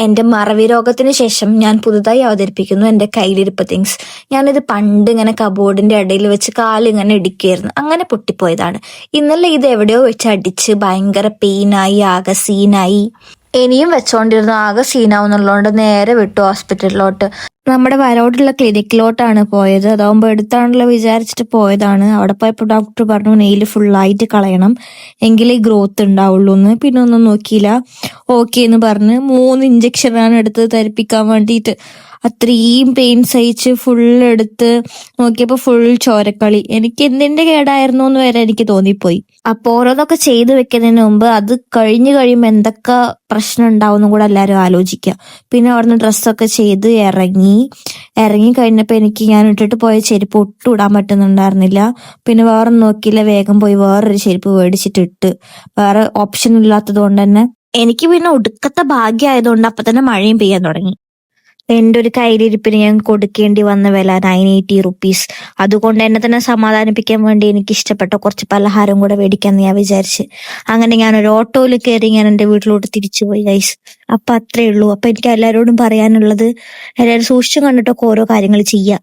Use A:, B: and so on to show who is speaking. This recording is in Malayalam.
A: എന്റെ മറവി രോഗത്തിന് ശേഷം ഞാൻ പുതുതായി അവതരിപ്പിക്കുന്നു എന്റെ കയ്യിലിരിപ്പ് തിങ്സ്. ഞാനിത് പണ്ട് ഇങ്ങനെ കബോർഡിന്റെ ഇടയിൽ വെച്ച് കാലിങ്ങനെ ഇടിക്കുകയായിരുന്നു, അങ്ങനെ പൊട്ടിപ്പോയതാണ്. ഇന്നലെ ഇത് എവിടെയോ വെച്ച് അടിച്ച് ഭയങ്കര പെയിനായി, ആകെ സീനായി. ഇനിയും വെച്ചോണ്ടിരുന്നു ആകെ സീനാവുന്നുള്ളതുകൊണ്ട് നേരെ വിട്ടു ഹോസ്പിറ്റലിലോട്ട്. നമ്മുടെ വരോടുള്ള ക്ലിനിക്കിലോട്ടാണ് പോയത്. അതാവുമ്പോൾ എടുത്താണല്ലോ വിചാരിച്ചിട്ട് പോയതാണ്. അവിടെ പോയപ്പോൾ ഡോക്ടർ പറഞ്ഞു നെയിൽ ഫുള്ളായിട്ട് കളയണം, എങ്കിലേ ഗ്രോത്ത് ഉണ്ടാവുള്ളൂ എന്ന്. പിന്നെ ഒന്നും നോക്കിയില്ല, ഓക്കെ എന്ന് പറഞ്ഞ് 3 ഇഞ്ചക്ഷനാണ് എടുത്ത് ധരിപ്പിക്കാൻ വേണ്ടിയിട്ട്. അത്രയും പെയിൻ സഹിച്ച് എടുത്ത് നോക്കിയപ്പോൾ ഫുൾ ചോരക്കളി. എനിക്ക് എന്തിന്റെ കേടായിരുന്നു എന്ന് വരെ എനിക്ക് തോന്നിപ്പോയി. അപ്പൊ ഓരോന്നൊക്കെ ചെയ്തു വെക്കുന്നതിന് മുമ്പ് അത് കഴിഞ്ഞു കഴിയുമ്പോൾ എന്തൊക്കെ പ്രശ്നം ഉണ്ടാവും കൂടെ എല്ലാവരും ആലോചിക്കുക. പിന്നെ അവിടുന്ന് ഡ്രസ്സൊക്കെ ചെയ്ത് ഇറങ്ങി കഴിഞ്ഞപ്പോൾ എനിക്ക് ഞാൻ ഇട്ടിട്ട് പോയ ചെരുപ്പ് ഒട്ടും ഇടാൻ പറ്റുന്നുണ്ടായിരുന്നില്ല. പിന്നെ വേറെ നോക്കിയില്ല, വേഗം പോയി വേറൊരു ചെരുപ്പ് മേടിച്ചിട്ട് ഇട്ട്. വേറെ ഓപ്ഷൻ ഇല്ലാത്തത് കൊണ്ട് തന്നെ എനിക്ക് പിന്നെ ഒടുക്കത്തെ ഭാഗ്യമായതുകൊണ്ട് അപ്പൊ തന്നെ മഴയും പെയ്യാൻ തുടങ്ങി. എന്റെ ഒരു കയ്യിലിരിപ്പിന് ഞാൻ കൊടുക്കേണ്ടി വന്ന വില 980 റുപ്പീസ്. അതുകൊണ്ട് എന്നെ തന്നെ സമാധാനിപ്പിക്കാൻ വേണ്ടി എനിക്ക് ഇഷ്ടപ്പെട്ട കുറച്ച് പലഹാരം കൂടെ മേടിക്കാന്ന് ഞാൻ വിചാരിച്ച്. അങ്ങനെ ഞാൻ ഒരു ഓട്ടോയിൽ കയറി ഞാൻ എന്റെ വീട്ടിലോട്ട് തിരിച്ചു പോയി ഗൈസ്. അപ്പൊ അത്രേ ഉള്ളൂ. അപ്പൊ എനിക്ക് എല്ലാവരോടും പറയാനുള്ളത്, എല്ലാവരും സൂക്ഷിച്ചു കണ്ടിട്ടൊക്കെ ഓരോ കാര്യങ്ങൾ ചെയ്യുക.